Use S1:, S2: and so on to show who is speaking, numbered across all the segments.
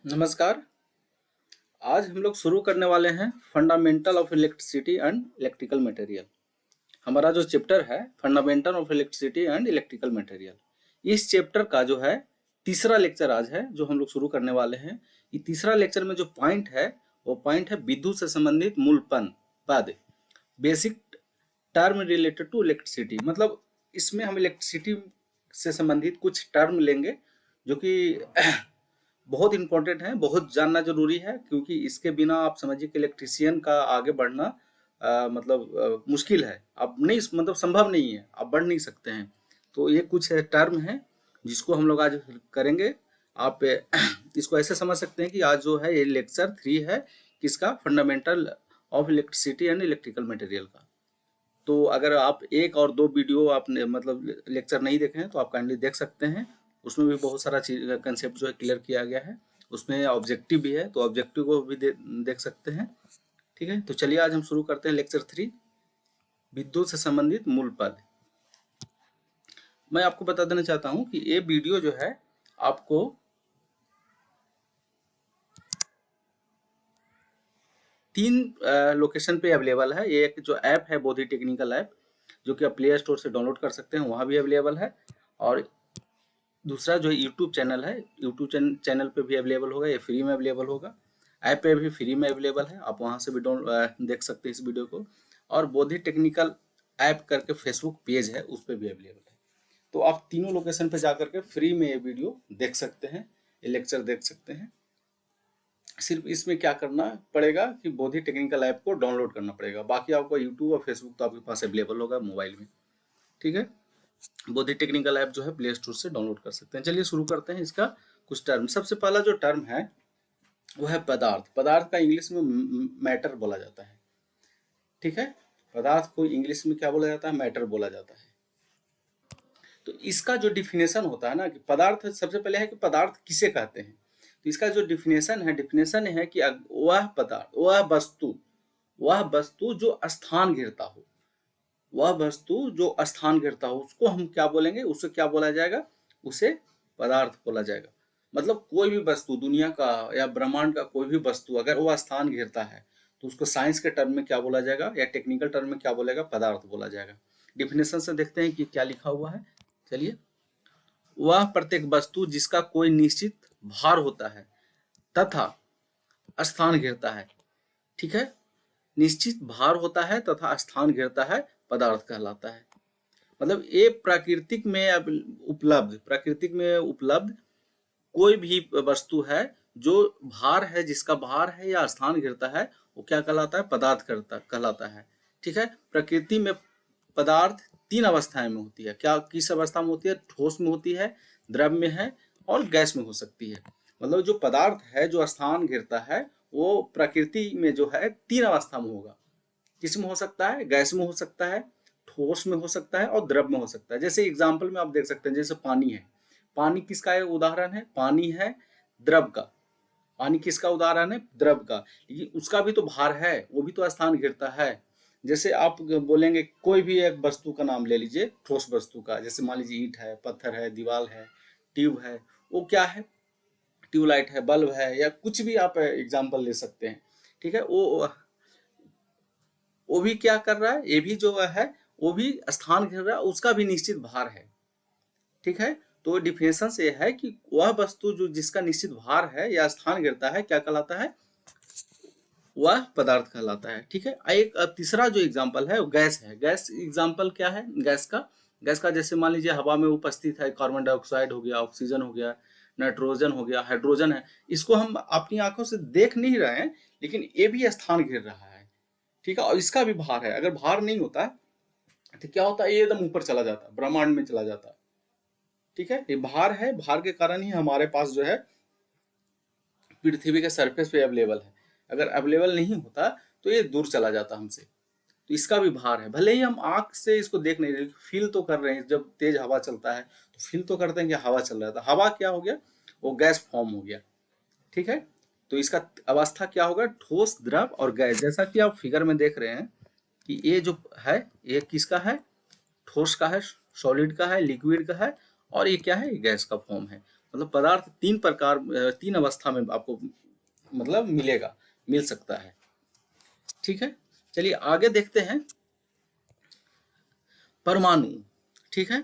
S1: नमस्कार। आज हम लोग शुरू करने वाले हैं fundamental of electricity and electrical material. हमारा जो चैप्टर है fundamental of electricity and electrical material, इस चैप्टर का जो है तीसरा लेक्चर आज है जो हम लोग शुरू करने वाले हैं। ये तीसरा लेक्चर में जो पॉइंट है वो पॉइंट है विद्युत से संबंधित मूल पद, basic term related to electricity. मतलब इसमें हम इलेक्ट्रिसिटी से संबंधित कुछ टर्म लेंगे जो कि बहुत इंपॉर्टेंट है, बहुत जानना जरूरी है, क्योंकि इसके बिना आप समझिए कि इलेक्ट्रिशियन का आगे बढ़ना मुश्किल है। अब नहीं, मतलब संभव नहीं है, आप बढ़ नहीं सकते हैं। तो ये कुछ टर्म है जिसको हम लोग आज करेंगे। आप इसको ऐसे समझ सकते हैं कि आज जो है ये लेक्चर 3 है किसका, fundamental of electricity and electrical material का। तो अगर आप एक और दो वीडियो आपने मतलब लेक्चर नहीं देखे हैं तो आप काइंडली देख सकते हैं। उसमें भी बहुत सारा चीज कंसेप्ट जो है क्लियर किया गया है। उसमें ऑब्जेक्टिव भी है, तो ऑब्जेक्टिव को भी देख सकते हैं। ठीक है, तो चलिए आज हम शुरू करते हैं लेक्चर 3, विद्युत से संबंधित मूल पद। मैं आपको बता देना चाहता हूं कि ये वीडियो जो है आपको तीन लोकेशन पे अवेलेबल है। ये एक जो ऐप है बोधि टेक्निकल ऐप, जो कि आप प्ले स्टोर से डाउनलोड कर सकते हैं, वहाँ भी अवेलेबल है। और दूसरा जो यूट्यूब चैनल है, यूट्यूब चैनल पे भी अवेलेबल होगा, ये फ्री में अवेलेबल होगा। ऐप पे भी फ्री में अवेलेबल है, आप वहाँ से भी देख सकते हैं इस वीडियो को। और बोधि टेक्निकल ऐप करके फेसबुक पेज है, उस पर भी अवेलेबल है। तो आप तीनों लोकेशन पे जा करके फ्री में ये वीडियो देख सकते हैं, ये लेक्चर देख सकते हैं। सिर्फ इसमें क्या करना पड़ेगा कि बोधि टेक्निकल ऐप को डाउनलोड करना पड़ेगा, बाकी आपको यूट्यूब और फेसबुक तो आपके पास अवेलेबल होगा मोबाइल में। ठीक है, बोधि टेक्निकल ऐप जो है प्ले स्टोर से डाउनलोड कर सकते हैं। चलिए शुरू करते हैं इसका कुछ टर्म। सबसे पहला जो टर्म है वो है पदार्थ। पदार्थ का इंग्लिश में मैटर बोला जाता है। ठीक है, पदार्थ को इंग्लिश में क्या बोला जाता है, मैटर बोला जाता है। तो इसका जो डिफिनेशन होता है ना कि पदार्थ, सबसे पहले है कि पदार्थ किसे कहते हैं। तो इसका जो डिफिनेशन है कि वह पदार्थ, वह वस्तु जो स्थान घेरता हो, वह वस्तु जो स्थान घेरता हो उसको हम क्या बोलेंगे, उसे क्या बोला जाएगा, उसे पदार्थ बोला जाएगा। मतलब कोई भी वस्तु दुनिया का या ब्रह्मांड का कोई भी वस्तु अगर वह स्थान घेरता है तो उसको साइंस के टर्म में क्या बोला जाएगा या टेक्निकल टर्म में क्या बोलेगा, पदार्थ बोला जाएगा। डिफिनेशन से देखते हैं कि क्या लिखा हुआ है। चलिए, वह प्रत्येक वस्तु जिसका कोई निश्चित भार होता है तथा स्थान घेरता है। ठीक है, निश्चित भार होता है तथा स्थान घेरता है, पदार्थ कहलाता है। मतलब ये प्राकृतिक में उपलब्ध कोई भी वस्तु है जो भार है, जिसका भार है या स्थान घेरता है, वो क्या कहलाता है, पदार्थ कहलाता है। ठीक है, प्रकृति में पदार्थ 3 अवस्थाएं में होती है। क्या, किस अवस्था में होती है, ठोस में होती है, द्रव में है और गैस में हो सकती है। मतलब जो पदार्थ है जो स्थान घेरता है वो प्रकृति में जो है 3 अवस्था में होगा। किस में हो सकता है, गैस में हो सकता है, ठोस में हो सकता है और द्रव में हो सकता है। जैसे एग्जाम्पल में आप देख सकते हैं, जैसे पानी है। पानी किसका एक उदाहरण है, पानी है द्रव का। पानी किसका उदाहरण है, द्रव का। लेकिन उसका भी तो भार है, वो भी तो स्थान घेरता है। जैसे आप बोलेंगे कोई भी एक वस्तु का नाम ले लीजिए, ठोस वस्तु का, जैसे मान लीजिए ईंट है, पत्थर है, दीवार है, ट्यूब है। वो क्या है, ट्यूबलाइट है, बल्ब है, या कुछ भी आप एग्जाम्पल ले सकते हैं। ठीक है, वो भी क्या कर रहा है, ये भी जो है वो भी स्थान घेर रहा है, उसका भी निश्चित भार है। ठीक है, तो डिफिनेशन से है कि वह वस्तु जो जिसका निश्चित भार है या स्थान घेरता है क्या कहलाता है, वह पदार्थ कहलाता है। ठीक है, एक तीसरा जो एग्जांपल है वो गैस है। गैस एग्जांपल क्या है गैस का, जैसे मान लीजिए हवा में उपस्थित है, कार्बन डाइऑक्साइड हो गया, ऑक्सीजन हो गया, नाइट्रोजन हो गया, हाइड्रोजन है। इसको हम अपनी आंखों से देख नहीं रहे हैं, लेकिन ये भी स्थान घेर रहा है। ठीक है, और इसका भी भार है। अगर भार नहीं होता तो क्या होता है, ये एकदम ऊपर चला जाता है, ब्रह्मांड में चला जाता है। ठीक है, ये भार है, भार के कारण ही हमारे पास जो है पृथ्वी के सरफेस पे अवेलेबल है। अगर अवेलेबल नहीं होता तो ये दूर चला जाता हमसे। तो इसका भी भार है। भले ही हम आंख से इसको देख नहीं रहे, फील तो कर रहे हैं। जब तेज हवा चलता है तो फील तो करते हैं कि हवा चल रहा था। हवा क्या हो गया, वो गैस फॉर्म हो गया। ठीक है, तो इसका अवस्था क्या होगा, ठोस, द्रव और गैस। जैसा कि आप फिगर में देख रहे हैं कि ये जो है ये किसका है, ठोस का है, सॉलिड का है, लिक्विड का है, और ये क्या है, ये गैस का फॉर्म है। मतलब पदार्थ तीन प्रकार, तीन अवस्था में आपको मतलब मिल सकता है। ठीक है, चलिए आगे देखते हैं परमाणु। ठीक है,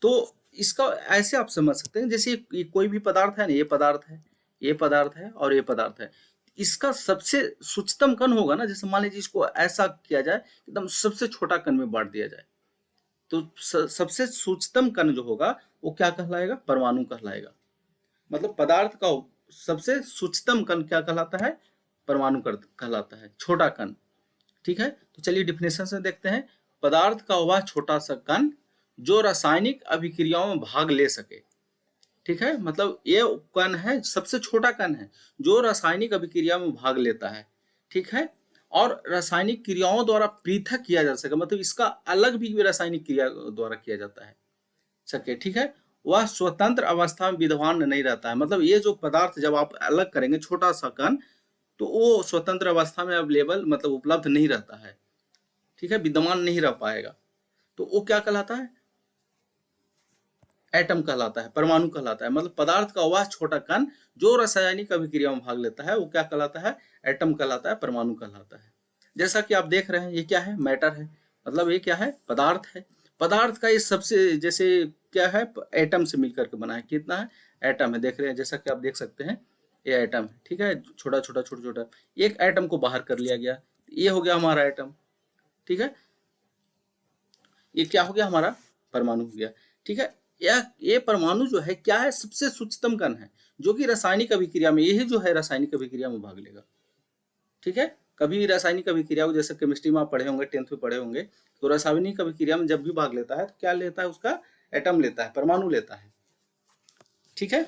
S1: तो इसका ऐसे आप समझ सकते हैं जैसे ये कोई भी पदार्थ है ना, ये पदार्थ है, ये पदार्थ है और ये पदार्थ है। इसका सबसे सूक्ष्मतम कण होगा ना, जैसे मान लीजिए इसको ऐसा किया जाए, एकदम सबसे छोटा कण में बांट दिया जाए, तो सबसे सूक्ष्मतम कण जो होगा वो क्या कहलाएगा? परमाणु कहलाएगा। मतलब पदार्थ का सबसे सूक्ष्मतम कण क्या कहलाता है? परमाणु कहलाता है, छोटा कण। ठीक है, तो चलिए डिफिनेशन से देखते हैं। पदार्थ का वह छोटा सा कण जो रासायनिक अभिक्रियाओं में भाग ले सके। ठीक है, मतलब ये कण है, सबसे छोटा कण है जो रासायनिक अभिक्रिया में भाग लेता है। ठीक है, और रासायनिक क्रियाओं द्वारा पृथक किया जा सके, मतलब इसका अलग भी रासायनिक क्रिया द्वारा किया जाता है सके। ठीक है, वह स्वतंत्र अवस्था में विद्यमान नहीं रहता है। मतलब ये जो पदार्थ जब आप अलग करेंगे छोटा सा कण, तो वो स्वतंत्र अवस्था में अवेलेबल मतलब उपलब्ध नहीं रहता है। ठीक है, विद्यमान नहीं रह पाएगा, तो वो क्या कहलाता है? एटम कहलाता है, परमाणु कहलाता है। मतलब पदार्थ का वह छोटा कण जो रासायनिक अभिक्रिया में भाग लेता है वो क्या कहलाता है? एटम कहलाता है, परमाणु कहलाता है। जैसा कि आप देख रहे हैं, ये क्या है? मैटर है, मतलब ये क्या है? पदार्थ है। पदार्थ का ये सबसे जैसे क्या है? एटम से मिलकर के बना है। कितना है? एटम है, देख रहे हैं, जैसा कि आप देख सकते हैं ये एटम है। ठीक है, छोटा छोटा छोटा छोटा एक एटम को बाहर कर लिया गया, ये हो गया हमारा एटम। ठीक है, ये क्या हो गया? हमारा परमाणु हो गया। ठीक है, ये परमाणु जो है क्या है? सबसे सूक्ष्मतम कण है जो कि रासायनिक अभिक्रिया में, यही जो है रासायनिक अभिक्रिया में भाग लेगा। ठीक है, कभी रासायनिक अभिक्रिया को जैसे केमिस्ट्री में आप पढ़े होंगे, 10th में पढ़े होंगे, तो रासायनिक अभिक्रिया में जब भी भाग लेता है तो क्या लेता है? उसका एटम लेता है, परमाणु लेता है। ठीक है,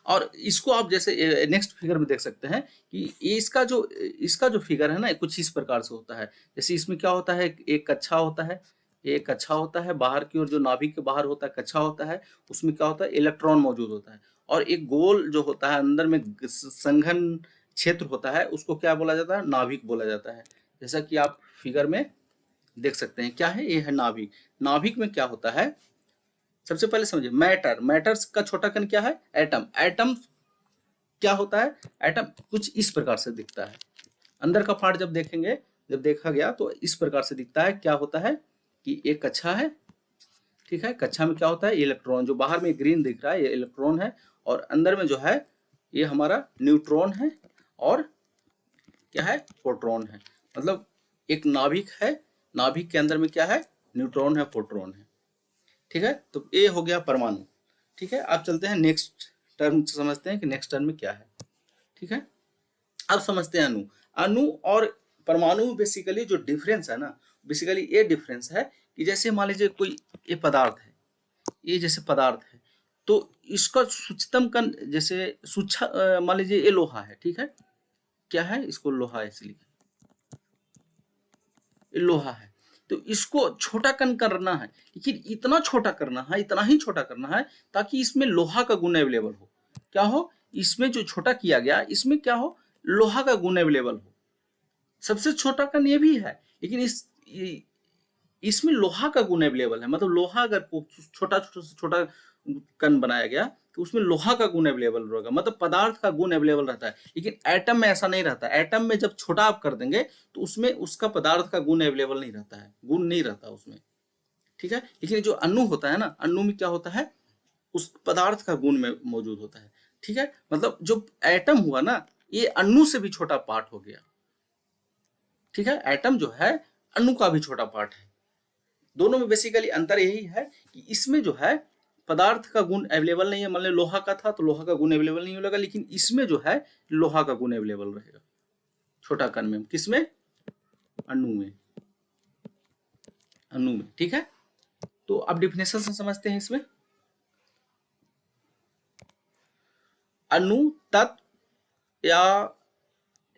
S1: और इसको आप जैसे नेक्स्ट फिगर में देख सकते हैं कि ये इसका जो फिगर है ना, कुछ इस प्रकार से होता है। जैसे इसमें क्या होता है? एक कक्षा होता है, एक कक्षा होता है, बाहर की ओर जो नाभिक के बाहर होता है कक्षा होता है, उसमें क्या होता है? इलेक्ट्रॉन मौजूद होता है। और एक गोल जो होता है अंदर में संघन क्षेत्र होता है, उसको क्या बोला जाता है? नाभिक बोला जाता है। जैसा कि आप फिगर में देख सकते हैं, क्या है? ये है नाभिक। नाभिक में क्या होता है? सबसे पहले समझिए, मैटर का छोटा कण क्या है? एटम। एटम क्या होता है? एटम कुछ इस प्रकार से दिखता है। अंदर का पार्ट जब देखेंगे, जब देखा गया तो इस प्रकार से दिखता है। क्या होता है कि एक कक्षा है। ठीक है, कक्षा में क्या होता है? इलेक्ट्रॉन, जो बाहर में ग्रीन दिख रहा है ये इलेक्ट्रॉन है, और अंदर में जो है ये हमारा न्यूट्रॉन है, और क्या है? प्रोटॉन है। मतलब एक नाभिक है, नाभिक के अंदर में क्या है? न्यूट्रॉन है, प्रोटॉन है। ठीक है, तो ये हो गया परमाणु। ठीक है, अब चलते हैं नेक्स्ट टर्म, समझते हैं कि नेक्स्ट टर्म में क्या है। ठीक है, अब समझते हैं अणु। अणु और परमाणु में बेसिकली जो डिफरेंस है ना, बेसिकली ये डिफरेंस है कि जैसे मान लीजिए कोई ये पदार्थ है, ये जैसे पदार्थ है, तो इसका सूक्ष्मतम कण जैसे मान लीजिए ये लोहा है। ठीक है, क्या है? इसको लोहा ऐसे लिखे, ये लोहा है, तो इसको छोटा कण करना है, लेकिन इतना छोटा करना है, इतना ही छोटा करना है ताकि इसमें लोहा का गुण अवेलेबल हो। क्या हो? इसमें जो छोटा किया गया इसमें क्या हो? लोहा का गुण अवेलेबल हो। सबसे छोटा कण ये भी है, लेकिन इसमें लोहा का गुण अवेलेबल है। मतलब लोहा अगर छोटा छोटा से छोटा कण बनाया गया तो उसमें लोहा का गुण अवेलेबल रहेगा, मतलब पदार्थ का गुण अवेलेबल रहता है। लेकिन एटम में ऐसा नहीं रहता। एटम में जब छोटा आप कर देंगे तो उसमें उसका पदार्थ का गुण अवेलेबल नहीं रहता है, गुण नहीं रहता उसमें। ठीक है, लेकिन जो अणु होता है ना, अणु में क्या होता है? उस पदार्थ का गुण में मौजूद होता है। ठीक है, मतलब जो एटम हुआ ना, ये अणु से भी छोटा पार्ट हो गया। ठीक है, एटम जो है अणु का भी छोटा पार्ट है। दोनों में बेसिकली अंतर यही है कि इसमें जो है पदार्थ का गुण अवेलेबल नहीं है। मान लो लोहा का था तो लोहा का गुण अवेलेबल नहीं होगा, लेकिन इसमें जो है लोहा का गुण अवेलेबल रहेगा छोटा कण में। किसमें? अणु में, अणु में। ठीक है, तो अब डिफिनेशन से समझते हैं इसमें। अणु तत्व या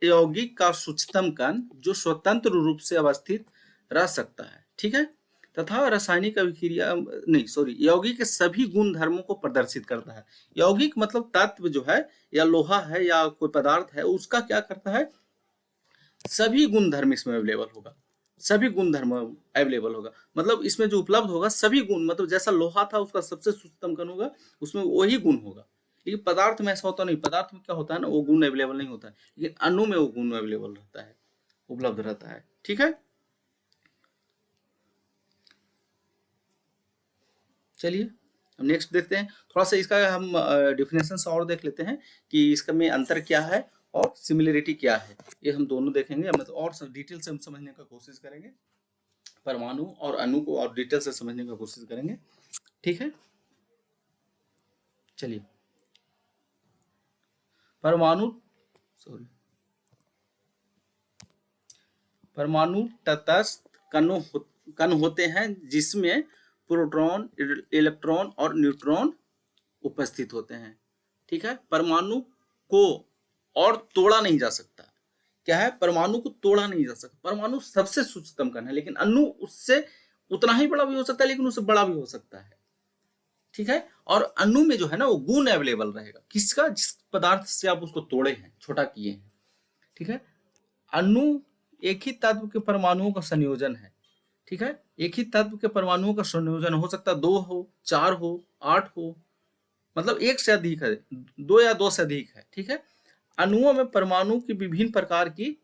S1: यौगिक का सूक्ष्मतम कण जो स्वतंत्र रूप से अवस्थित रह सकता है। ठीक है, तथा रासायनिक अभिक्रिया नहीं सॉरी यौगिक के सभी गुण धर्मों को प्रदर्शित करता है। यौगिक मतलब तत्व जो है, या लोहा है या कोई पदार्थ है, उसका क्या करता है? सभी गुण धर्म इसमें अवेलेबल होगा। सभी गुण धर्म अवेलेबल होगा, मतलब इसमें जो उपलब्ध होगा सभी गुण, मतलब जैसा लोहा था उसका सबसे सूक्ष्मतम कण होगा, उसमें वही गुण होगा। लेकिन पदार्थ में ऐसा होता नहीं, पदार्थ में क्या होता है ना, वो गुण अवेलेबल नहीं होता है, लेकिन अणु में वो गुण अवेलेबल रहता है, उपलब्ध रहता है। ठीक है, चलिए अब नेक्स्ट देखते हैं, थोड़ा सा इसका हम डिफिनेशन और देख लेते हैं कि इसका में अंतर क्या है और सिमिलरिटी क्या है, ये हम दोनों देखेंगे, मतलब और सब डिटेल से हम समझने का कोशिश करेंगे, परमाणु और अणु को और डिटेल से समझने की कोशिश करेंगे। ठीक है, चलिए परमाणु, सॉरी, परमाणु तटस्थ कण होते हैं जिसमें प्रोटॉन, इलेक्ट्रॉन और न्यूट्रॉन उपस्थित होते हैं। ठीक है, परमाणु को और तोड़ा नहीं जा सकता, क्या है, परमाणु को तोड़ा नहीं जा सकता, परमाणु सबसे सूक्ष्मतम कण है, लेकिन अणु उससे उतना ही बड़ा भी हो सकता है, लेकिन उससे बड़ा भी हो सकता है। ठीक है, और अणु में जो है ना वो गुण अवेलेबल रहेगा, किसका, जिस पदार्थ से आप उसको तोड़े हैं, छोटा किए हैं। ठीक है, अणु एक ही तत्व के परमाणुओं का संयोजन है। ठीक है, एक ही तत्व के परमाणुओं का संयोजन हो सकता है, 2 हो, 4 हो, 8 हो, मतलब एक से अधिक है, 2 या 2 से अधिक है। ठीक है, अणुओं में परमाणु की विभिन्न प्रकार की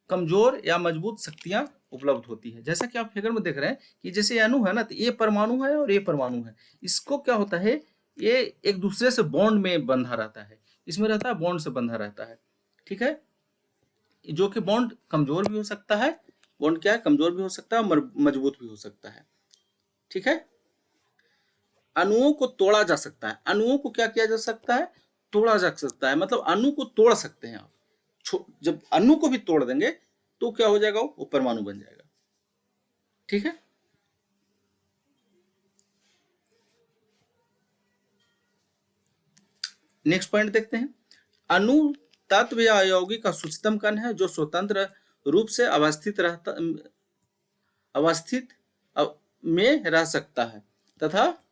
S1: कमजोर या मजबूत शक्तियां उपलब्ध होती है। जैसा कि आप फिगर में देख रहे हैं कि जैसे ये अणु है ना, तो ये परमाणु है और ये परमाणु है, इसको क्या होता है, ये एक दूसरे से बॉन्ड में बंधा रहता है, इसमें रहता है बॉन्ड से बंधा रहता है। ठीक है, जो कि बॉन्ड कमजोर भी हो सकता है, बॉन्ड क्या है, कमजोर भी हो सकता है, मजबूत भी हो सकता है। ठीक है, अणुओं को तोड़ा जा सकता है, अणुओं को क्या किया जा सकता है, तोड़ा जा सकता है, मतलब अणु को तोड़ सकते हैं आप, जब अणु को भी तोड़ देंगे तो क्या हो जाएगा, वो परमाणु बन जाएगा। ठीक है, नेक्स्ट पॉइंट देखते हैं, अणु तत्व या यौगिक का सूक्ष्मतम कण है जो स्वतंत्र रूप से अवस्थित में रह सकता है तथा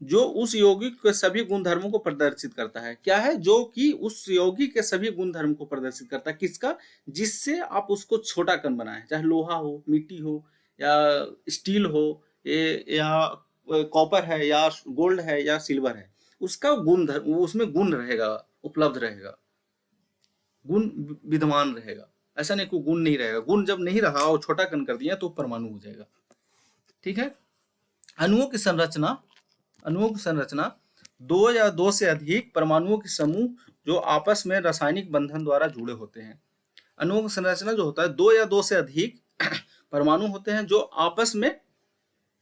S1: जो उस यौगिक के सभी गुण धर्मों को प्रदर्शित करता है। क्या है, जो कि उस यौगिक के सभी गुण धर्म को प्रदर्शित करता है, किसका, जिससे आप उसको छोटा कण बनाए, चाहे लोहा हो, मिट्टी हो, या स्टील हो, या कॉपर है, या गोल्ड है, या सिल्वर है, उसका गुण धर्म, उसमें गुण रहेगा, उपलब्ध रहेगा, गुण विद्यमान रहेगा, ऐसा नहीं कोई गुण नहीं रहेगा, गुण जब नहीं रहा और छोटा कण कर दिया तो परमाणु हो जाएगा। ठीक है, अणुओं की संरचना, अणुओं की संरचना, 2 या 2 से अधिक परमाणुओं के समूह जो आपस में रासायनिक बंधन द्वारा जुड़े होते हैं। अणुओं की संरचना जो होता है, 2 या 2 से अधिक परमाणु होते हैं जो आपस में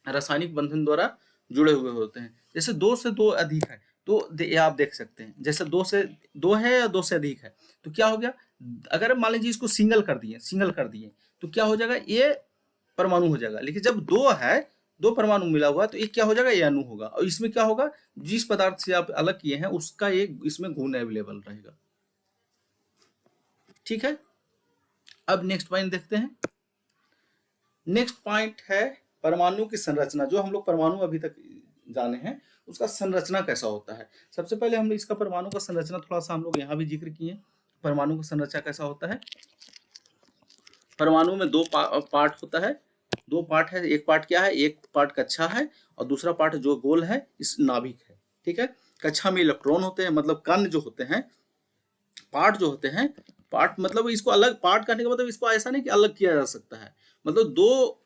S1: रासायनिक बंधन द्वारा जुड़े हुए होते हैं। जैसे 2 से 2 अधिक है तो ये आप देख सकते हैं, जैसे 2 से 2 है या 2 से अधिक है तो क्या हो गया, अगर मान लीजिए इसको सिंगल कर दिए तो क्या हो जाएगा, ये परमाणु हो जाएगा, लेकिन जब 2 है, 2 परमाणु मिला हुआ तो एक क्या हो जाएगा, ये अणु होगा, और इसमें क्या होगा, जिस पदार्थ से आप अलग किए हैं उसका एक इसमें गुण अवेलेबल रहेगा। ठीक है, अब नेक्स्ट पॉइंट देखते हैं, नेक्स्ट पॉइंट है परमाणु की संरचना, जो हम लोग परमाणु अभी तक जाने हैं उसका संरचना कैसा होता है। सबसे पहले हम इसका परमाणु का संरचना थोड़ा सा हम लोग यहाँ भी जिक्र किए, परमाणु का संरचना कैसा होता है, परमाणु में 2 पार्ट होता है, 2 पार्ट है, एक पार्ट क्या है, एक पार्ट कक्षा है और दूसरा पार्ट जो गोल है, इस नाभिक है। ठीक है, कक्षा में इलेक्ट्रॉन होते हैं, मतलब कण जो होते हैं, पार्ट जो होते हैं, पार्ट मतलब इसको अलग पार्ट करने का मतलब इसको ऐसा नहीं कि अलग किया जा सकता है, मतलब 2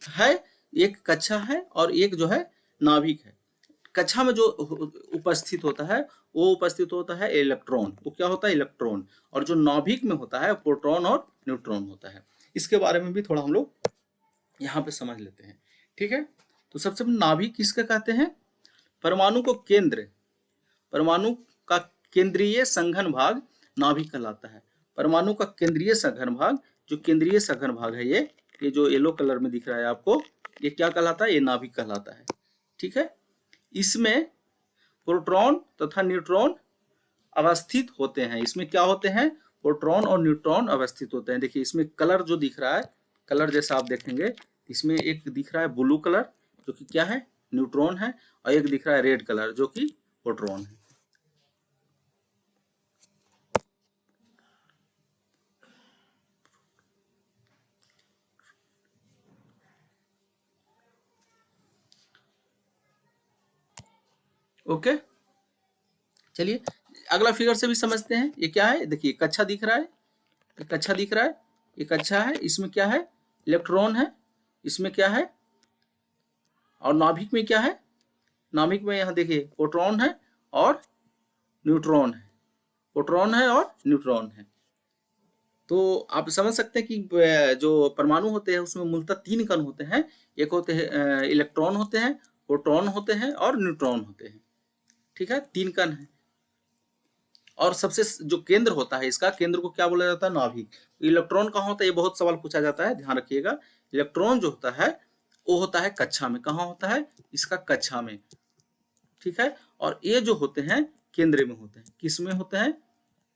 S1: है, एक कक्षा है और एक जो है नाभिक है। कक्षा में जो उपस्थित होता है वो उपस्थित होता है इलेक्ट्रॉन, वो क्या होता है, इलेक्ट्रॉन, और जो नाभिक में होता है प्रोटॉन और न्यूट्रॉन होता है। इसके बारे में भी थोड़ा हम लोग यहाँ पे समझ लेते हैं। ठीक है, तो सबसे पहले नाभिक किसका कहते हैं, परमाणु को केंद्र, परमाणु का केंद्रीय संघन भाग नाभिक कहलाता है। परमाणु का केंद्रीय संघन भाग, जो केंद्रीय संघन भाग है, ये जो येलो कलर में दिख रहा है आपको, ये क्या कहलाता है, ये नाभिक कहलाता है। ठीक है, इसमें प्रोटॉन तथा न्यूट्रॉन अवस्थित होते हैं, इसमें क्या होते हैं, प्रोटॉन और न्यूट्रॉन अवस्थित होते हैं। देखिए इसमें कलर जो दिख रहा है, कलर जैसा आप देखेंगे, इसमें एक दिख रहा है ब्लू कलर जो कि क्या है, न्यूट्रॉन है, और एक दिख रहा है रेड कलर जो कि प्रोटॉन है। ओके, चलिए अगला फिगर से भी समझते हैं। ये क्या है, देखिए कक्षा दिख रहा है, ये कक्षा दिख रहा है, ये कक्षा है, इसमें क्या है, इलेक्ट्रॉन है, इसमें क्या है, और नाभिक में क्या है, नाभिक में यहाँ देखिए प्रोटॉन है और न्यूट्रॉन है, प्रोटॉन है और न्यूट्रॉन है। तो आप समझ सकते हैं कि जो परमाणु होते हैं उसमें मूलतः 3 कण होते हैं। एक होते हैं इलेक्ट्रॉन होते हैं, प्रोटॉन होते हैं और न्यूट्रॉन होते हैं। ठीक है, 3 कण है। और सबसे जो केंद्र होता है इसका, केंद्र को क्या बोला जाता है, नाभिक। इलेक्ट्रॉन कहाँ होता है, ये बहुत सवाल पूछा जाता है, ध्यान रखिएगा। इलेक्ट्रॉन जो होता है वो होता है कक्षा में। कहाँ होता है, इसका कक्षा में। ठीक है, और ये जो होते हैं केंद्र में होते हैं। किस में होते हैं,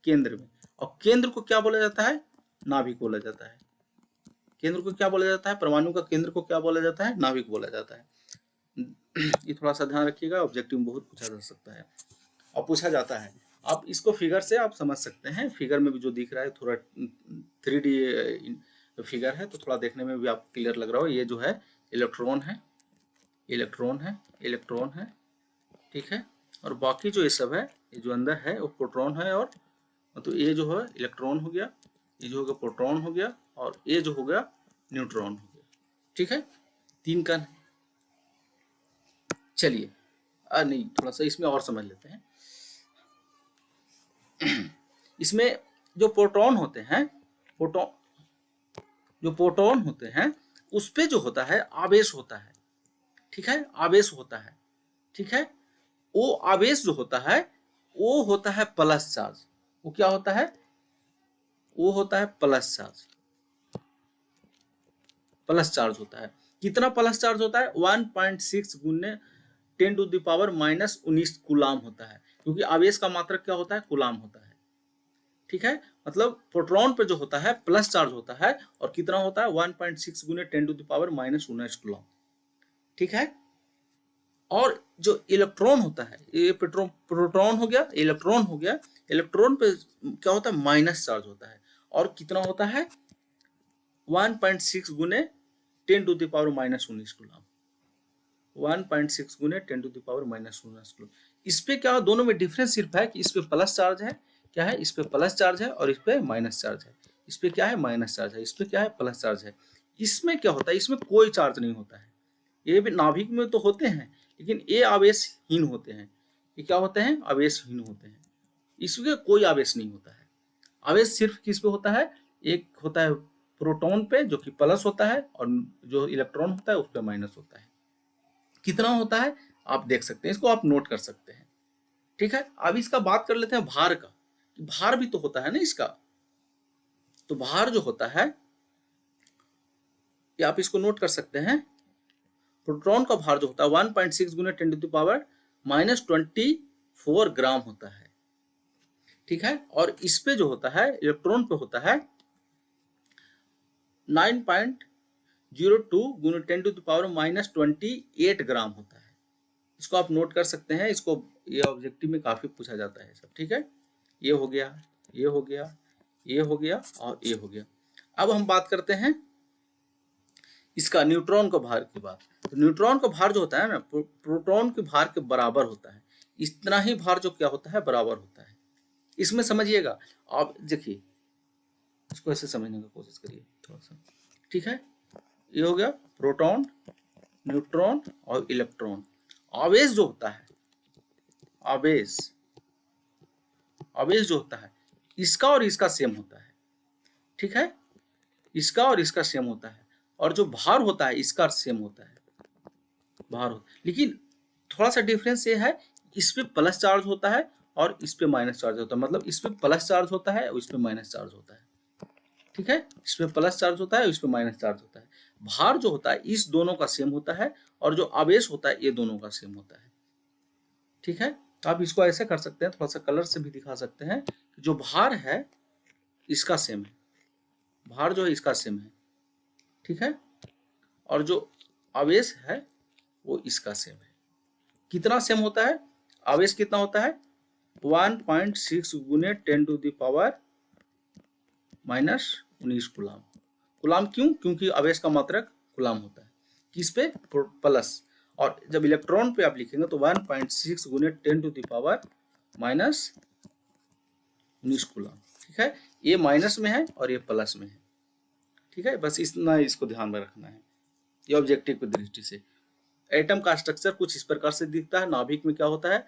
S1: केंद्र में। और केंद्र को क्या बोला जाता है, नाभिक बोला जाता है। केंद्र को क्या बोला जाता है, परमाणु का केंद्र को क्या बोला जाता है, नाभिक बोला जाता है। ये थोड़ा सा ध्यान रखिएगा, ऑब्जेक्टिव में बहुत पूछा जा सकता है और पूछा जाता है। आप इसको फिगर से आप समझ सकते हैं। फिगर में भी जो दिख रहा है थोड़ा 3D फिगर है, तो थोड़ा देखने में भी आपको क्लियर लग रहा हो। ये जो है इलेक्ट्रॉन है, इलेक्ट्रॉन है, इलेक्ट्रॉन है, ठीक है। और बाकी जो ये सब है, ये जो अंदर है वो प्रोटॉन है, और तो ये जो है इलेक्ट्रॉन हो गया, ये जो हो गया प्रोटॉन हो गया, और ये जो हो गया न्यूट्रॉन हो गया। ठीक है, 3 कण। चलिए नहीं, थोड़ा सा इसमें और समझ लेते हैं। इसमें जो प्रोटॉन होते हैं, प्रोटॉन जो प्रोटॉन होते हैं उस पे जो होता है आवेश होता है। ठीक है, आवेश होता है। ठीक है, वो आवेश जो होता है वो होता है प्लस चार्ज। वो क्या होता है, वो होता है प्लस चार्ज। प्लस चार्ज होता है। कितना प्लस चार्ज होता है, 1.6 गुने 10 टू द पावर -19 कूलाम होता है। क्योंकि आवेश का मात्रक क्या होता है, कूलाम होता है। ठीक है, मतलब प्रोटॉन पे जो होता है प्लस चार्ज होता है, और कितना होता है 1.6 गुने 10 टू द पावर -19 कूलाम। ठीक है, और जो इलेक्ट्रॉन होता है, ये प्रोटॉन हो गया, इलेक्ट्रॉन हो गया। इलेक्ट्रॉन पे क्या होता है, माइनस चार्ज होता है, और कितना होता है 1.6 गुने 10 टू द पावर -19 कूलाम। 1.6 गुने 10 टू द पावर -19 कूलाम। इस पे क्या, दोनों में डिफरेंस सिर्फ है कि इस पे प्लस चार्ज है, क्या है, इस पे प्लस चार्ज है, और इस पे माइनस चार्ज है। इस पे क्या है, माइनस चार्ज है, इस पे क्या है, प्लस चार्ज है। इसमें क्या होता है, इसमें कोई चार्ज नहीं होता है। ये भी नाभिक में तो होते हैं, लेकिन ये आवेशहीन होते हैं। ये क्या होते हैं, आवेशहीन होते हैं। इसमें कोई आवेश नहीं होता है। आवेश सिर्फ किस पे होता है, एक होता है प्रोटॉन पे जो कि प्लस होता है, और जो इलेक्ट्रॉन होता है उस पे माइनस होता है। कितना होता है आप देख सकते हैं, इसको आप नोट कर सकते हैं। ठीक है, अब इसका बात कर लेते हैं भार का। भार भी तो होता है ना इसका। तो भार जो होता है, ये आप इसको नोट कर सकते हैं। प्रोटॉन का भार जो होता है 1.6 गुने 10 टू द पावर -24 ग्राम होता है। ठीक है, और इस पे जो होता है इलेक्ट्रॉन पे होता है 9.02 गुने 10 टू द पावर -28 ग्राम होता है। इसको आप नोट कर सकते हैं। इसको ये ऑब्जेक्टिव में काफी पूछा जाता है सब। ठीक है, ये हो गया, ये हो गया, ये हो गया, और ये हो गया। अब हम बात करते हैं इसका न्यूट्रॉन का भार की बात। तो न्यूट्रॉन का भार जो होता है ना, प्रोटॉन के भार के बराबर होता है। इतना ही भार जो क्या होता है, बराबर होता है। इसमें समझिएगा, आप देखिए इसको ऐसे समझने की कोशिश करिए थोड़ा सा। ठीक है, ये हो गया प्रोटॉन, न्यूट्रॉन और इलेक्ट्रॉन। आवेश जो होता है, आवेश आवेश जो होता है इसका और इसका सेम होता है। ठीक है, इसका और इसका सेम होता है, और जो भार होता है इसका सेम होता है, भार होता है। लेकिन थोड़ा सा डिफरेंस ये है, इस पे प्लस चार्ज होता है और इस पे माइनस चार्ज होता है। मतलब इस पे प्लस चार्ज होता है और इस पे माइनस चार्ज होता है। ठीक है, इस पे प्लस चार्ज होता है और इस पे माइनस चार्ज होता है। भार जो होता है इस दोनों का सेम होता है, और जो आवेश होता है ये दोनों का सेम होता है। ठीक है, तो आप इसको ऐसे कर सकते हैं, थोड़ा सा कलर से भी दिखा सकते हैं। जो भार है इसका सेम है, भार जो है इसका सेम है। ठीक है, और जो आवेश है वो इसका सेम है। कितना सेम होता है, आवेश कितना होता है 1.6 गुने 10 to the power -19 coulomb. Coulomb क्यों, क्योंकि आवेश का मात्रक कूलाम होता है। किस पे, प्लस। और जब इलेक्ट्रॉन पे आप लिखेंगे तो 1.6 गुने 10⁻⁻⁻⁰ कूलम। ठीक है, ये माइनस में है और ये प्लस में है। ठीक है, बस इतना इसको ध्यान में रखना है, ये ऑब्जेक्टिव की दृष्टि से। एटम का स्ट्रक्चर कुछ इस प्रकार से दिखता है। नाभिक में क्या होता है,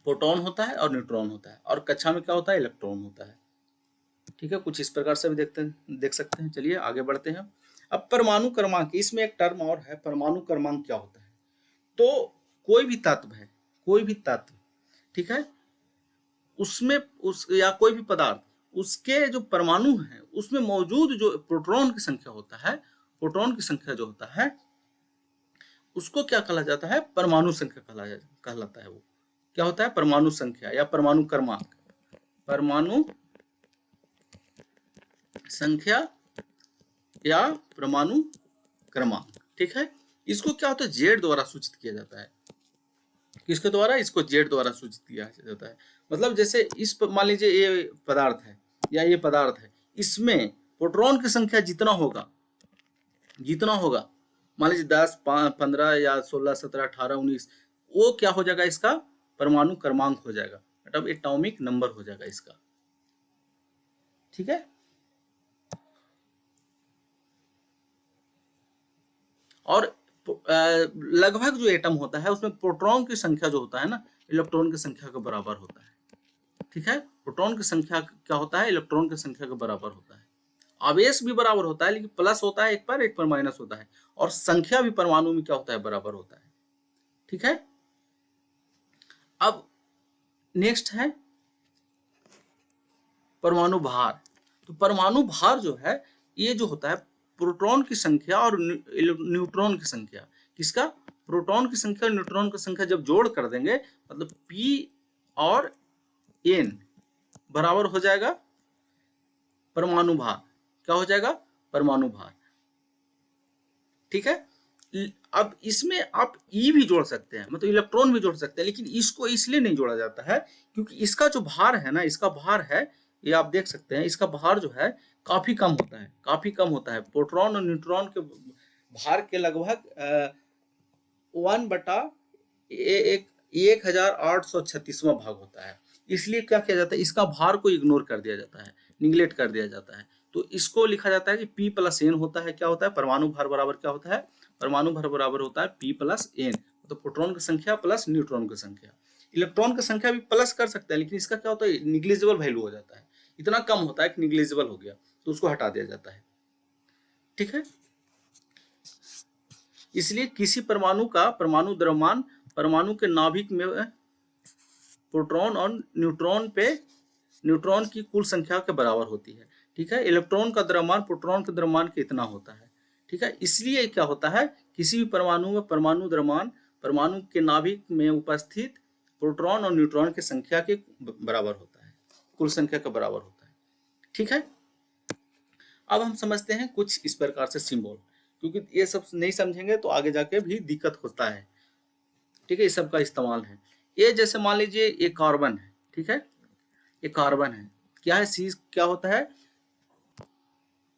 S1: प्रोटॉन होता है और न्यूट्रॉन होता है, और कक्षा में क्या होता है, इलेक्ट्रॉन होता है। ठीक है, कुछ इस प्रकार से भी देख सकते हैं। चलिए आगे बढ़ते हैं। अब परमाणु क्रमांक, इसमें एक टर्म और है, परमाणु क्रमांक क्या होता है। तो कोई भी तत्व है, कोई भी तत्व, ठीक है, उसमें या कोई भी पदार्थ, उसके जो परमाणु है उसमें मौजूद जो प्रोटॉन की संख्या होता है, प्रोटॉन की संख्या जो होता है उसको क्या कहा जाता है, परमाणु संख्या कहलाता है। वो क्या होता है, परमाणु संख्या या परमाणु क्रमांक, परमाणु संख्या या परमाणु क्रमांक। ठीक है, इसको क्या होता है, जेड द्वारा सूचित किया जाता है। किसके द्वारा, इसको जेड द्वारा सूचित किया जाता है। मतलब जैसे इस मान लीजिए ये पदार्थ है या ये पदार्थ है, इसमें प्रोटॉन की संख्या जितना होगा मान लीजिए 10, 15 या 16, 17, 18, 19, वो क्या हो जाएगा, इसका परमाणु क्रमांक हो जाएगा, मतलब एटॉमिक नंबर हो जाएगा इसका। ठीक है, और लगभग जो एटम होता है उसमें प्रोटॉन की संख्या जो होता है ना, इलेक्ट्रॉन की संख्या के बराबर होता है। ठीक है, प्रोटॉन की संख्या क्या होता है, इलेक्ट्रॉन की संख्या के बराबर होता है। आवेश भी बराबर होता है, लेकिन प्लस होता है एक पर माइनस होता है, और संख्या भी परमाणु में क्या होता है, बराबर होता है। ठीक है, अब नेक्स्ट है परमाणु भार। तो परमाणु भार जो है, ये जो होता है प्रोटॉन की संख्या और न्यूट्रॉन की संख्या, किसका, प्रोटॉन की संख्या और न्यूट्रॉन की संख्या जब जोड़ कर देंगे, मतलब P और N बराबर हो जाएगा परमाणु भार। क्या हो जाएगा, परमाणु भार। ठीक है, अब इसमें आप E भी जोड़ सकते हैं, मतलब इलेक्ट्रॉन भी जोड़ सकते हैं, लेकिन इसको इसलिए नहीं जोड़ा जाता है क्योंकि इसका जो भार है ना, इसका भार है, ये आप देख सकते हैं, इसका भार जो है काफी कम होता है, काफी कम होता है। प्रोटॉन और न्यूट्रॉन के भार के लगभग 1/1836वां भाग होता है। इसलिए क्या किया जाता है, इसका भार को इग्नोर कर दिया जाता है, निगलेक्ट कर दिया जाता है। तो इसको लिखा जाता है कि P+N होता है। क्या होता है, परमाणु भार बराबर क्या होता है, परमाणु भार बराबर होता है P+N, तो प्रोटॉन की संख्या प्लस न्यूट्रॉन की संख्या। इलेक्ट्रॉन की संख्या भी प्लस कर सकते हैं, लेकिन इसका क्या होता है, निग्लिजिबल वैल्यू हो जाता है, इतना कम होता है कि निग्लिजिबल हो गया, तो उसको हटा दिया जाता है। ठीक है, इसलिए किसी परमाणु का परमाणु द्रव्यमान परमाणु के नाभिक में प्रोटॉन और न्यूट्रॉन की कुल संख्या के बराबर होती है। ठीक है, इलेक्ट्रॉन का द्रव्यमान प्रोटॉन के द्रव्यमान के इतना होता है। ठीक है, इसलिए क्या होता है, किसी भी परमाणु में परमाणु द्रव्यमान परमाणु के नाभिक में उपस्थित प्रोटॉन और न्यूट्रॉन की संख्या के बराबर होता है, कुल संख्या के बराबर होता है। ठीक है, अब हम समझते हैं कुछ इस प्रकार से सिंबल, क्योंकि ये सब नहीं समझेंगे तो आगे जाके भी दिक्कत होता है। ठीक है, इस सब का इस्तेमाल है। ये जैसे मान लीजिए ये कार्बन है, ठीक है, ये कार्बन है, क्या है, सी क्या होता है,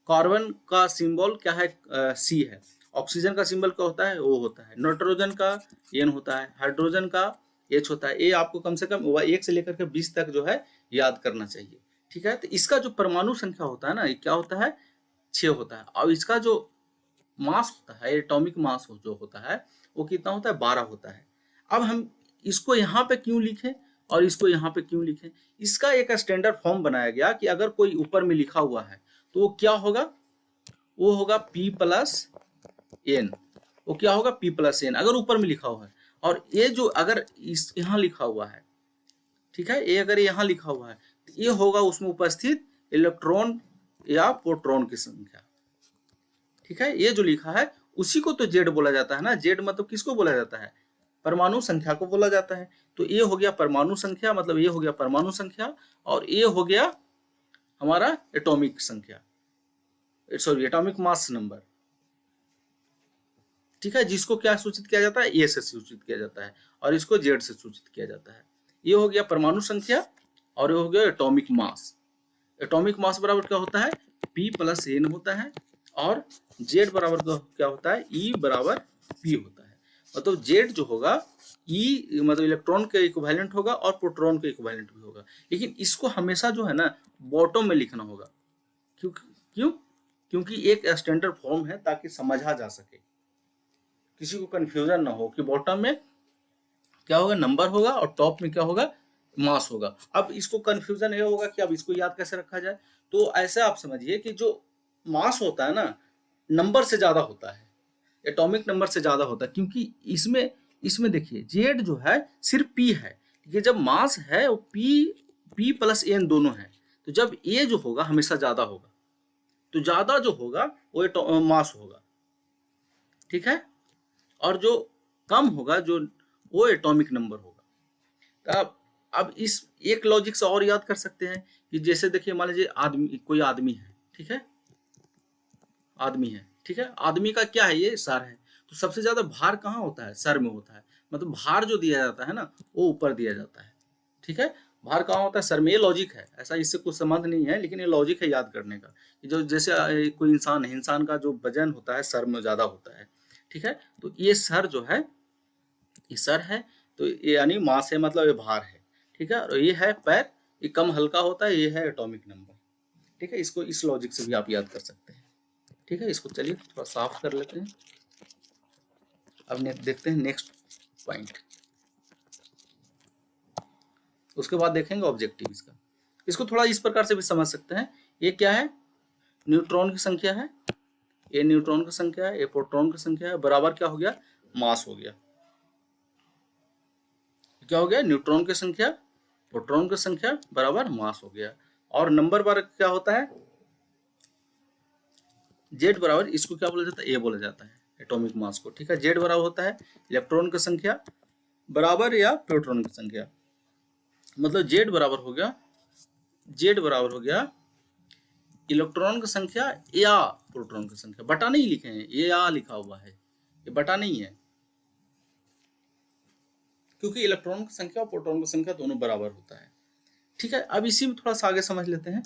S1: कार्बन का सिंबल क्या है, सी है। ऑक्सीजन का सिंबल क्या होता है, ओ होता है। नाइट्रोजन का एन होता है, हाइड्रोजन का एच होता है। ये आपको कम से कम 1 से लेकर के 20 तक जो है याद करना चाहिए। ठीक है, तो इसका जो परमाणु संख्या होता है ना, ये क्या होता है, 6 होता है। और इसका जो मास होता है, एटॉमिक मास जो होता है, वो कितना होता है, 12 होता है। अब हम इसको यहाँ पे क्यों लिखें और इसको यहाँ पे क्यों लिखें, इसका एक स्टैंडर्ड फॉर्म बनाया गया कि अगर कोई ऊपर में लिखा हुआ है तो वो क्या होगा, वो होगा P+N। वो क्या होगा, P+N, अगर ऊपर में लिखा हुआ है। और ये जो अगर इस यहाँ लिखा हुआ है, ठीक है, ये अगर यहाँ लिखा हुआ है तो ये होगा उसमें उपस्थित इलेक्ट्रॉन या प्रोटॉन की संख्या। ठीक है, ये जो लिखा है उसी को तो जेड बोला जाता है ना। जेड मतलब किसको बोला जाता है, परमाणु संख्या को बोला जाता है। तो ये हो गया परमाणु संख्या, मतलब ये हो गया परमाणु संख्या, और ये हो गया हमारा एटॉमिक संख्या, सॉरी एटॉमिक मास नंबर। ठीक है, जिसको क्या सूचित किया जाता है, ए से सूचित किया जाता है, और इसको जेड से सूचित किया जाता है। ये हो गया परमाणु संख्या और ये हो गया एटॉमिक मास। एटॉमिक मास बराबर क्या होता है, P+N होता है, और जेड बराबर क्या होता है, E = P होता है। मतलब जेड जो होगा ई मतलब इलेक्ट्रॉन के इक्विवेलेंट होगा और प्रोटॉन के इक्विवेलेंट भी होगा, लेकिन इसको हमेशा जो है ना बॉटम में लिखना होगा। क्यों क्यों क्योंकि एक स्टैंडर्ड फॉर्म है ताकि समझा जा सके, किसी को कंफ्यूजन ना हो कि बॉटम में क्या होगा, नंबर होगा, और टॉप में क्या होगा, मास होगा। अब इसको कंफ्यूजन ये होगा कि अब इसको याद कैसे रखा जाए। तो ऐसे आप समझिए कि जो मास होता है ना, नंबर से ज्यादा होता है, एटॉमिक नंबर से ज्यादा होता है, क्योंकि इसमें इसमें देखिए जेड जो है सिर्फ पी है, ये जब मास है वो पी प्लस एन दोनों है, तो जब ए जो होगा हमेशा ज्यादा होगा, तो ज्यादा जो होगा वो मास होगा, ठीक है, और जो कम होगा जो वो एटॉमिक नंबर होगा। अब इस एक लॉजिक से और याद कर सकते हैं कि जैसे देखिए मान लीजिए आदमी, कोई आदमी है, ठीक है, आदमी है, ठीक है, आदमी का क्या है, ये सर है, तो सबसे ज्यादा भार कहाँ होता है, सर में होता है, मतलब भार जो दिया जाता है ना वो ऊपर दिया जाता है, ठीक है, भार कहाँ होता है, सर में। ये लॉजिक है, ऐसा इससे कुछ संबंध नहीं है, लेकिन ये लॉजिक है याद करने का कि जो जैसे कोई इंसान है, इंसान का जो वजन होता है सर में ज्यादा होता है, ठीक है, तो ये सर जो है, ये सर है, तो ये यानी मास है, मतलब ये भार है, ठीक है, और ये है पैर, ये कम हल्का होता है, ये है एटॉमिक नंबर, ठीक है, इसको इस लॉजिक से भी आप याद कर सकते हैं, ठीक है। इसको चलिए थोड़ा साफ कर लेते हैं। अब देखते हैं नेक्स्ट पॉइंट, उसके बाद देखेंगे ऑब्जेक्टिव इसका। इसको थोड़ा इस प्रकार से भी समझ सकते हैं, ये क्या है, न्यूट्रॉन की संख्या है, ये न्यूट्रॉन की संख्या है, ये प्रोटॉन की संख्या है, बराबर क्या हो गया, मास हो गया, क्या हो गया, न्यूट्रॉन की संख्या प्रोटॉन की संख्या बराबर मास हो गया। और नंबर बार क्या होता है, जेड बराबर, इसको क्या बोला जाता है, ए बोला जाता है एटॉमिक मास को, ठीक है, जेड बराबर होता है इलेक्ट्रॉन की संख्या बराबर या प्रोटॉन की संख्या, मतलब जेड बराबर हो गया, जेड बराबर हो गया इलेक्ट्रॉन की संख्या या प्रोटॉन की संख्या, बटा नहीं लिखे हैं, ये या लिखा हुआ है, ये बटा नहीं है, क्योंकि इलेक्ट्रॉन की संख्या और प्रोटॉन की संख्या दोनों बराबर होता है, ठीक है। अब इसी में थोड़ा सा आगे समझ लेते हैं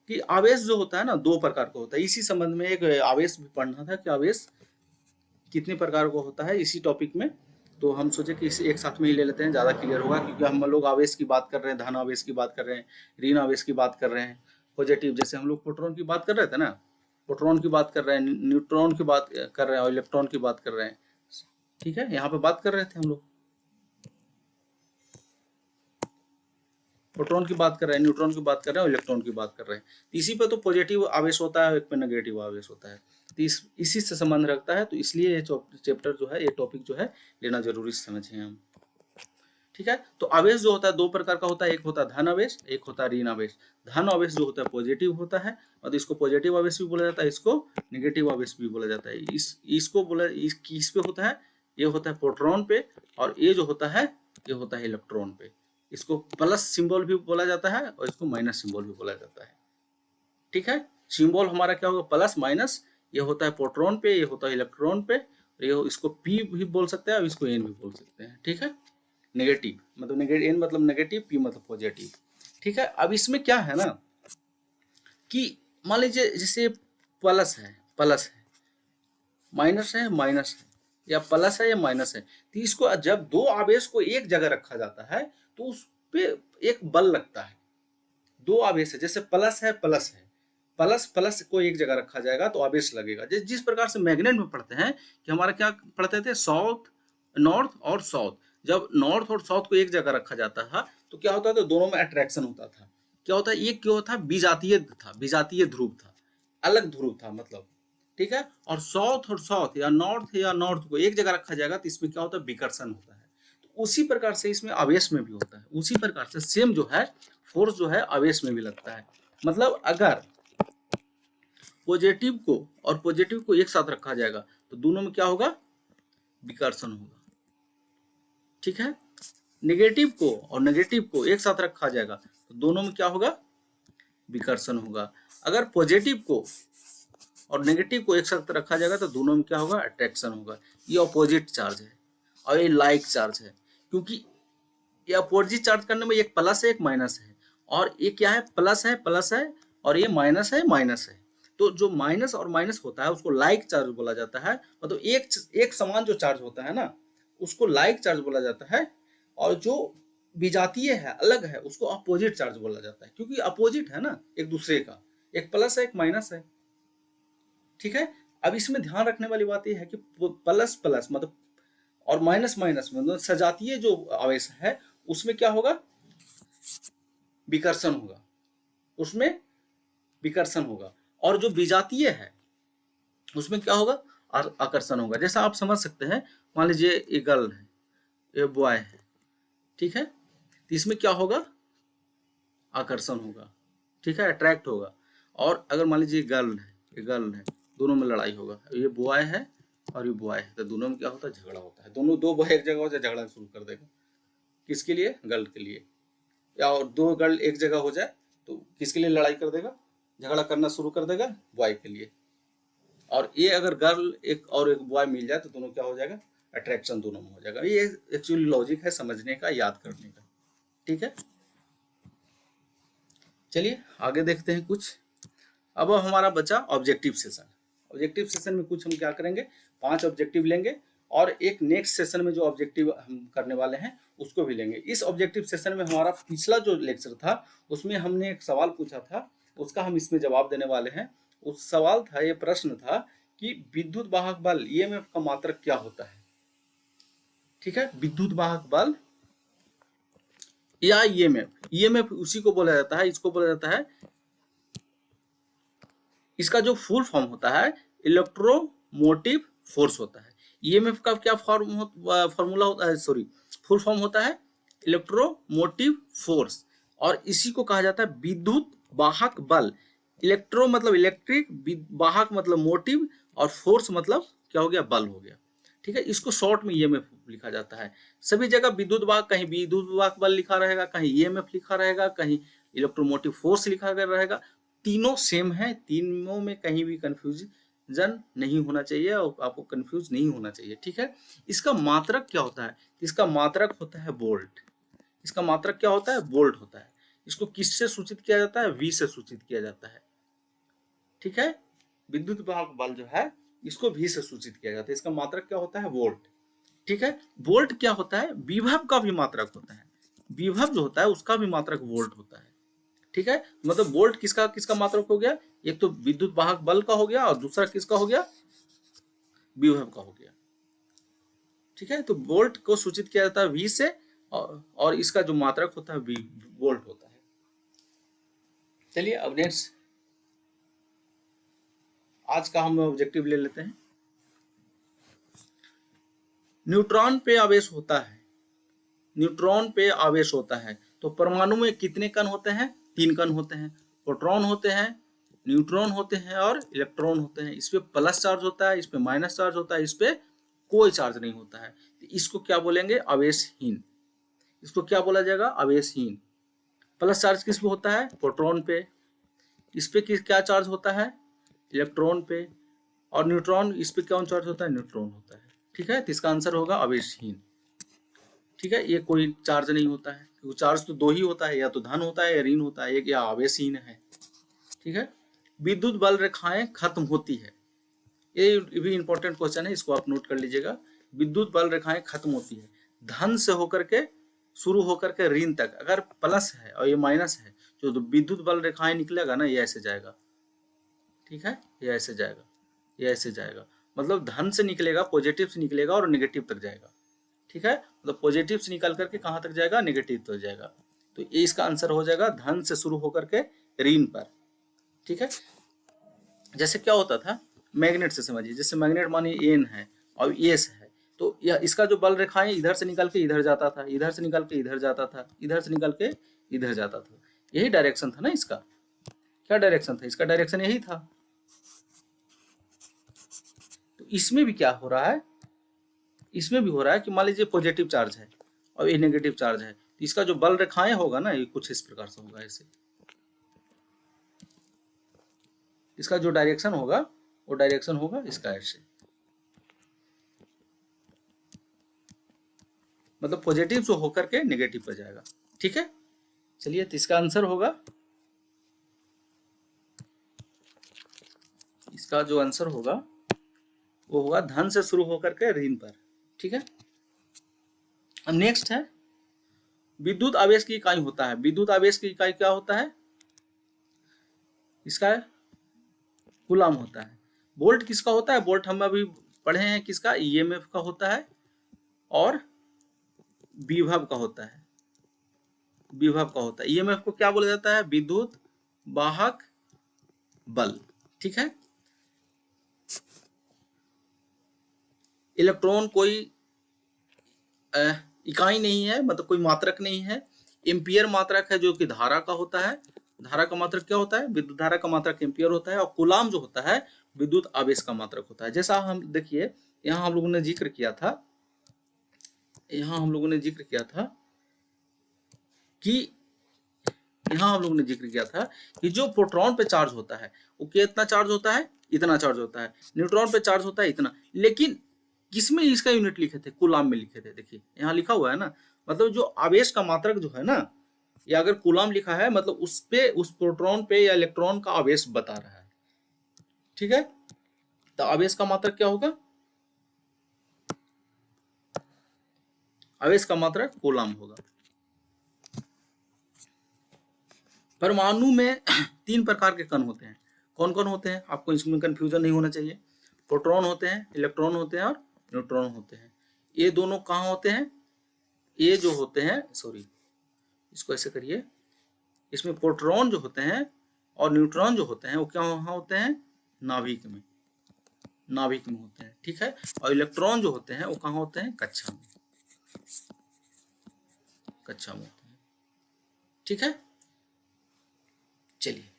S1: कि आवेश जो होता है ना दो प्रकार का होता है, इसी संबंध में एक आवेश भी पढ़ना था कि आवेश कितने प्रकार का होता है इसी टॉपिक में, तो हम सोचे कि इसे एक साथ में ही ले लेते हैं, ज़्यादा क्लियर होगा, क्योंकि हम लोग आवेश की बात कर रहे हैं, धन आवेश की बात कर रहे हैं, ऋण आवेश की बात कर रहे हैं, पॉजिटिव, जैसे हम लोग प्रोटॉन की बात कर रहे थे ना, प्रोटॉन की बात कर रहे हैं, न्यूट्रॉन की बात कर रहे हैं और इलेक्ट्रॉन की बात कर रहे हैं, ठीक है, यहाँ पे बात कर रहे थे हम लोग, प्रोटॉन की बात कर रहे हैं, न्यूट्रॉन की बात कर रहे हैं और इलेक्ट्रॉन की बात कर रहे हैं, इसी पे तो पॉजिटिव आवेश होता है, एक पे नेगेटिव आवेश होता है, तो इसी से संबंध रखता है, तो इसलिए ये चैप्टर जो है, ये टॉपिक जो है लेना जरूरी समझे हम, ठीक है। तो आवेश जो होता है दो प्रकार का होता है, एक होता है धन आवेश, एक होता है ऋण आवेश। धन आवेश जो होता है पॉजिटिव होता है, और इसको पॉजिटिव आवेश भी बोला जाता है, इसको नेगेटिव आवेश भी बोला जाता है। इसको बोला किस पे होता है, ये होता है प्रोटॉन पे, और ये जो होता है ये होता है इलेक्ट्रॉन पे। इसको प्लस सिंबल भी बोला जाता है और इसको माइनस सिंबल भी बोला जाता है, ठीक है। सिंबल हमारा क्या होगा, प्लस माइनस, ये होता है प्रोटॉन पे, ये होता है इलेक्ट्रॉन पे, ये इसको पी भी बोल सकते हैं और इसको एन भी बोल सकते हैं, ठीक है। नेगेटिव मतलब नेगेटिव, एन मतलब नेगेटिव, पी मतलब पॉजिटिव, ठीक है। अब इसमें क्या है ना कि मान लीजिए जैसे प्लस है, प्लस है, माइनस है, माइनस है, या प्लस है या माइनस है, तो इसको जब दो आवेश को एक जगह रखा जाता है तो उस पे एक बल लगता है। दो आवेश है, जैसे प्लस है, प्लस है, प्लस प्लस को एक जगह रखा जाएगा तो आवेश लगेगा। जिस प्रकार से मैग्नेट में पढ़ते हैं कि हमारा क्या पढ़ते थे, साउथ, नॉर्थ और साउथ, जब नॉर्थ और साउथ को एक जगह रखा जाता था तो क्या होता था, दोनों में अट्रैक्शन होता था। क्या होता है, एक क्यों था, विजातीय था, विजातीय ध्रुव था, अलग ध्रुव था मतलब, ठीक है। और साउथ और साउथ या नॉर्थ को एक जगह रखा जाएगा तो इसमें क्या होता है, विकर्षण होता है। तो उसी प्रकार से इसमें आवेश में भी होता है, उसी प्रकार से सेम जो है फोर्स जो है आवेश में भी लगता है। मतलब अगर पॉजिटिव को और पॉजिटिव को एक साथ रखा जाएगा तो दोनों में क्या होगा, विकर्षण होगा, ठीक है। नेगेटिव को और नेगेटिव को एक साथ रखा जाएगा तो दोनों में क्या होगा, विकर्षण होगा। अगर पॉजिटिव को और नेगेटिव को एक साथ रखा जाएगा तो दोनों में क्या होगा, अट्रैक्शन होगा। ये अपोजिट चार्ज है और ये लाइक चार्ज है, क्योंकि ये अपोजिट चार्ज करने में एक प्लस है एक माइनस है, और ये क्या है, प्लस है और ये माइनस है, माइनस है। तो जो माइनस और माइनस होता है उसको लाइक चार्ज बोला जाता है, मतलब एक समान जो चार्ज होता है ना उसको लाइक चार्ज बोला जाता है, और जो विजातीय है अलग है उसको अपोजिट चार्ज बोला जाता है, क्योंकि अपोजिट है ना एक दूसरे का, एक प्लस है एक माइनस है। ठीक है, अब इसमें ध्यान रखने वाली बात यह है कि प्लस प्लस मतलब और माइनस माइनस में मतलब सजातीय जो आवेश है उसमें क्या होगा, विकर्षण होगा, उसमें विकर्षण होगा, और जो विजातीय है उसमें क्या होगा, आकर्षण होगा। जैसा आप समझ सकते हैं, मान लीजिए ये गर्ल है ये बॉय है, ठीक है, तो इसमें क्या होगा, आकर्षण होगा, ठीक है, अट्रैक्ट होगा। और अगर मान लीजिए गर्ल है ये गर्ल है, दोनों में लड़ाई होगा, ये बॉय है और ये बॉय है, तो दोनों में क्या होता है, झगड़ा होता है, दोनों दो बॉय एक जगह हो जाए झगड़ा शुरू कर देगा, किसके लिए, गर्ल के लिए, या और दो गर्ल एक जगह हो जाए तो किसके लिए लड़ाई कर देगा, झगड़ा करना शुरू कर देगा, बॉय के लिए। और ये अगर गर्ल एक और एक बॉय मिल जाए तो दोनों क्या हो जाएगा, अट्रैक्शन दोनों में हो जाएगा। ये एक्चुअली लॉजिक है समझने का, याद करने का, ठीक है। चलिए आगे देखते हैं कुछ। अब हमारा बचा ऑब्जेक्टिव सेशन। ऑब्जेक्टिव सेशन में कुछ हम क्या करेंगे, 5 ऑब्जेक्टिव लेंगे, और एक नेक्स्ट सेशन में जो ऑब्जेक्टिव हम करने वाले हैं उसको भी लेंगे। इस ऑब्जेक्टिव सेशन में हमारा पिछला जो लेक्चर था उसमें हमने एक सवाल पूछा था, उसका हम इसमें जवाब देने वाले हैं। उस सवाल था, ये प्रश्न था कि विद्युत वाहक बल ईएमएफ का मात्रक क्या होता है। ठीक है, विद्युत वाहक बल या ईएमएफ, ईएमएफ उसी को बोला जाता है, इसको बोला जाता है, इसका जो फुल फॉर्म होता है इलेक्ट्रोमोटिव फोर्स होता है। ईएमएफ का क्या फॉर्मूला होता है, सॉरी फुल फॉर्म होता है इलेक्ट्रोमोटिव फोर्स, और इसी को कहा जाता है विद्युत वाहक बल। इलेक्ट्रो मतलब इलेक्ट्रिक, वाहक मतलब मोटिव, और फोर्स मतलब क्या हो गया, बल हो गया। ठीक है, इसको शॉर्ट में ईएमएफ लिखा जाता है। सभी जगह विद्युत वाहक, कहीं विद्युत वाहक बल लिखा रहेगा, कहीं ईएमएफ लिखा रहेगा, कहीं इलेक्ट्रोमोटिव फोर्स लिखा गया रहेगा। तीनों सेम है, तीनों में कहीं भी कंफ्यूजन नहीं होना चाहिए और आपको कंफ्यूज नहीं होना चाहिए। ठीक है, इसका मात्रक क्या होता है, इसका मात्रक होता है वोल्ट। इसका मात्रक क्या होता है, वोल्ट होता है। इसको किससे सूचित किया जाता है, वी से सूचित किया जाता है। ठीक है, विद्युत वाहक बल जो है इसको वी से सूचित किया जाता है, इसका मात्रक क्या होता है, वोल्ट। ठीक है, वोल्ट क्या होता है, विभव का भी मात्रक होता है, विभव जो होता है उसका भी मात्रक वोल्ट होता है। ठीक है, मतलब वोल्ट किसका किसका मात्रक हो गया, एक तो विद्युत वाहक बल का हो गया और दूसरा किसका हो गया, विभव का हो गया। ठीक है, तो वोल्ट को सूचित किया जाता है वी से, और इसका जो मात्रक होता है वोल्ट होता है। चलिए अब नेक्स्ट आज का हम ऑब्जेक्टिव ले लेते हैं। न्यूट्रॉन पे आवेश होता है, न्यूट्रॉन पे आवेश होता है तो परमाणु में कितने कण होते हैं, 3 कण होते हैं। प्रोटॉन होते हैं, न्यूट्रॉन होते हैं और इलेक्ट्रॉन होते हैं। इस पे प्लस चार्ज होता है, इस पे माइनस चार्ज होता है, इस पे कोई चार्ज नहीं होता है। तो इसको क्या बोलेंगे, आवेशहीन। इसको क्या बोला जाएगा, आवेशहीन। प्लस चार्ज किस पे होता है, प्रोटॉन पे। इस पे क्या चार्ज होता है, इलेक्ट्रॉन पे। और न्यूट्रॉन, इस पे कौन चार्ज होता है, न्यूट्रॉन होता है। ठीक है, तो इसका आंसर होगा आवेशहीन। ठीक है, ये कोई चार्ज नहीं होता है, क्योंकि चार्ज तो 2 ही होता है, या तो धन होता है या ऋण होता है, एक या आवेशहीन है। ठीक है, विद्युत बल रेखाएं खत्म होती है, ये भी इंपॉर्टेंट क्वेश्चन है, इसको आप नोट कर लीजिएगा। विद्युत बल रेखाएं खत्म होती है धन से होकर के शुरू होकर के ऋण तक। अगर प्लस है और ये माइनस है, जो विद्युत बल रेखाएं निकलेगा ना, ये ऐसे जाएगा। ठीक है, ये ऐसे जाएगा, ये ऐसे जाएगा, मतलब धन से निकलेगा, पॉजिटिव से निकलेगा और नेगेटिव तक जाएगा। ठीक है, मतलब पॉजिटिव से निकल करके कहां तक जाएगा, नेगेटिव तक जाएगा। तो ये इसका आंसर हो जाएगा धन से शुरू होकर के ऋण पर। ठीक है, जैसे क्या होता था मैग्नेट से समझिए, जैसे मैग्नेट मानिए एन है और एस है, तो यह इसका जो बल रेखाएं इधर से निकल के इधर जाता था, इधर से निकल के इधर जाता था, इधर से निकल के इधर जाता था। यही डायरेक्शन था ना इसका, क्या डायरेक्शन था, इसका डायरेक्शन यही था। तो इसमें भी क्या हो रहा है, इसमें भी हो रहा है कि मान लीजिए पॉजिटिव चार्ज है और ये नेगेटिव चार्ज है, तो इसका जो बल रेखाएं होगा ना, ये कुछ इस प्रकार से होगा, ऐसे। इसका जो डायरेक्शन होगा वो डायरेक्शन होगा इसका ऐसे, मतलब पॉजिटिव से होकर के नेगेटिव पर जाएगा। ठीक है, चलिए तो इसका आंसर होगा इसका जो आंसर होगा वो होगा धन से शुरू होकर के ऋण पर। ठीक है, अब नेक्स्ट है विद्युत आवेश की इकाई होता है। विद्युत आवेश की इकाई क्या होता है? इसका कूलाम होता है। वोल्ट किसका होता है? वोल्ट हम अभी पढ़े हैं किसका? ईएमएफ का होता है और विभव का होता है। विभव का होता है। ईएमएफ को क्या बोला जाता है? विद्युत वाहक बल। ठीक है, इलेक्ट्रॉन कोई इकाई नहीं है, मतलब कोई मात्रक नहीं है। एम्पियर मात्रक है जो कि धारा का होता है। धारा का मात्रक क्या होता है? विद्युत धारा का मात्रक एम्पियर होता है। और कूलाम जो होता है विद्युत आवेश का मात्रक होता है। जैसा हम देखिए यहाँ हम लोगों ने जिक्र किया था, कि जो प्रोटॉन पे चार्ज होता है वो कितना चार्ज होता है? इतना चार्ज होता है। न्यूट्रॉन पे चार्ज होता है इतना। लेकिन किसमें इसका यूनिट लिखे थे? कूलाम में लिखे थे। देखिए यहाँ लिखा हुआ है ना, मतलब जो आवेश का मात्रक जो है ना, या अगर कूलाम लिखा है मतलब उस पे, उस प्रोटॉन पे या इलेक्ट्रॉन का आवेश बता रहा है। ठीक है, तो आवेश का मात्रक क्या होगा? आवेश का मात्रक कूलाम होगा। परमाणु में 3 प्रकार के कण होते हैं। कौन कौन होते हैं? आपको इसमें कंफ्यूजन नहीं होना चाहिए। प्रोटॉन होते हैं, इलेक्ट्रॉन होते हैं और न्यूट्रॉन होते हैं। ये दोनों कहाँ होते हैं? ये जो होते हैं, सॉरी इसको ऐसे करिए, इसमें प्रोटॉन जो होते हैं और न्यूट्रॉन जो होते हैं वो क्या वहाँ होते हैं? नाभिक में होते हैं। ठीक है, और इलेक्ट्रॉन जो होते हैं वो कहाँ होते हैं? कक्षा में होते हैं। ठीक है, चलिए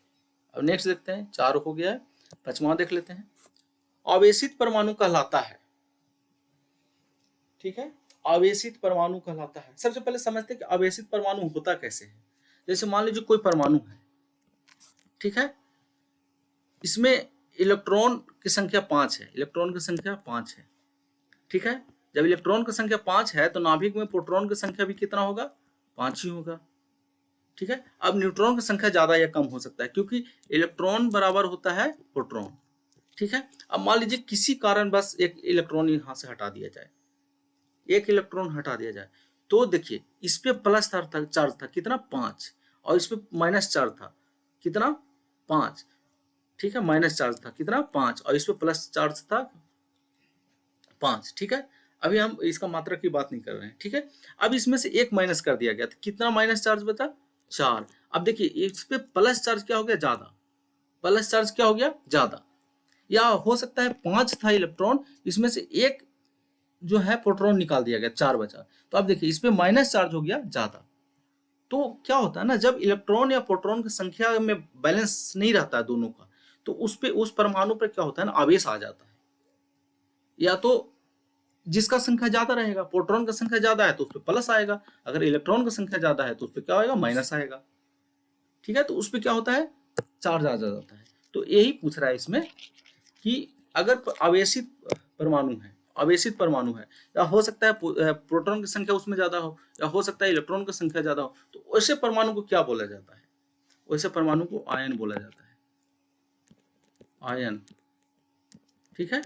S1: अब नेक्स्ट देखते हैं। 4 हो गया है, 5वां देख लेते हैं। आवेशित परमाणु कहलाता है। ठीक है, आवेशित परमाणु कहलाता है। सबसे पहले समझते हैं कि आवेशित परमाणु होता कैसे है। जैसे मान लीजिए कोई परमाणु है, ठीक है, इसमें इलेक्ट्रॉन की संख्या 5 है। इलेक्ट्रॉन की संख्या 5 है। ठीक है, जब इलेक्ट्रॉन की संख्या 5 है तो नाभिक में प्रोटॉन की संख्या भी कितना होगा? 5 ही होगा। ठीक है, अब न्यूट्रॉन की संख्या ज्यादा या कम हो सकता है क्योंकि इलेक्ट्रॉन बराबर होता है प्रोटॉन। ठीक है, अब मान लीजिए किसी कारण बस एक इलेक्ट्रॉन यहां से हटा दिया जाए, तो देखिए इस पे प्लस चार्ज था कितना? 5, और इस पे माइनस चार्ज था कितना? 5। ठीक है, माइनस चार्ज था कितना? 5, और इस पे प्लस चार्ज था 5। ठीक है, अभी हम इसका मात्रा की बात नहीं कर रहे हैं। ठीक है, अब इसमें से एक माइनस कर दिया गया तो कितना माइनस चार्ज बचा? 4। अब देखिए इस पे प्लस चार्ज क्या हो गया? ज्यादा। प्लस चार्ज क्या हो गया? ज्यादा। या हो सकता है 5 था इलेक्ट्रॉन, इसमें से एक जो है प्रोटॉन निकाल दिया गया, 4 बचा। तो अब देखिए इस पे माइनस चार्ज हो गया ज्यादा। तो क्या होता है ना, जब इलेक्ट्रॉन या प्रोटॉन की संख्या में बैलेंस नहीं रहता है दोनों का, तो उस परमाणु पर क्या होता है ना, आवेश आ जाता है। या तो जिसका संख्या ज्यादा रहेगा, प्रोटॉन का संख्या ज्यादा है तो उस पर प्लस आएगा, अगर इलेक्ट्रॉन का संख्या ज्यादा है तो उस पर क्या आएगा? माइनस आएगा। ठीक है, तो उस पर क्या होता है? चार्ज आ जाता है। तो यही पूछ रहा है इसमें कि अगर आवेशित परमाणु है, या हो सकता है प्रोटॉन की संख्या उसमें ज्यादा हो, या हो सकता है इलेक्ट्रॉन की संख्या ज्यादा हो, तो वैसे परमाणु को क्या बोला जाता है? वैसे परमाणु को आयन बोला जाता है। आयन। ठीक है,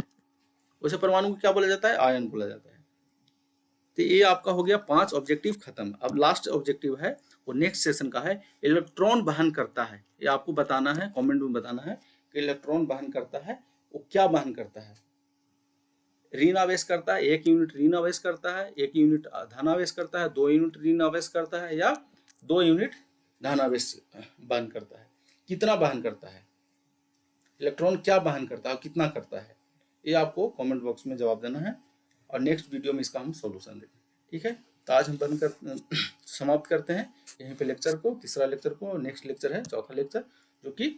S1: वैसे परमाणु को क्या बोला जाता है? आयन बोला जाता है। तो ये आपका हो गया 5 ऑब्जेक्टिव खत्म। अब लास्ट ऑब्जेक्टिव है वो नेक्स्ट सेशन का है, इलेक्ट्रॉन वहन करता है। ये आपको बताना है, कमेंट में बताना है कि इलेक्ट्रॉन वहन करता है वो क्या वहन करता है। ऋण आवेश करता है, 1 यूनिट ऋण आवेश करता है, 1 यूनिट धन आवेश करता है, 2 यूनिट ऋण आवेश करता है, या 2 यूनिट धन आवेश वहन करता है। कितना वहन करता है इलेक्ट्रॉन, क्या वहन करता है, कितना करता है, ये आपको कमेंट बॉक्स में जवाब देना है और नेक्स्ट वीडियो में इसका हम सॉल्यूशन देंगे। ठीक है, तो आज हम समाप्त करते हैं यहीं पे लेक्चर को, तीसरा लेक्चर को। नेक्स्ट लेक्चर है चौथा लेक्चर, जो कि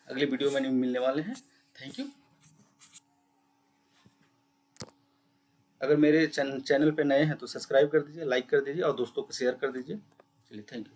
S1: अगले वीडियो में मिलने वाले हैं। Thank you. अगर मेरे चैनल पे नए हैं तो सब्सक्राइब कर दीजिए, लाइक कर दीजिए और दोस्तों को शेयर कर दीजिए। चलिए, थैंक यू।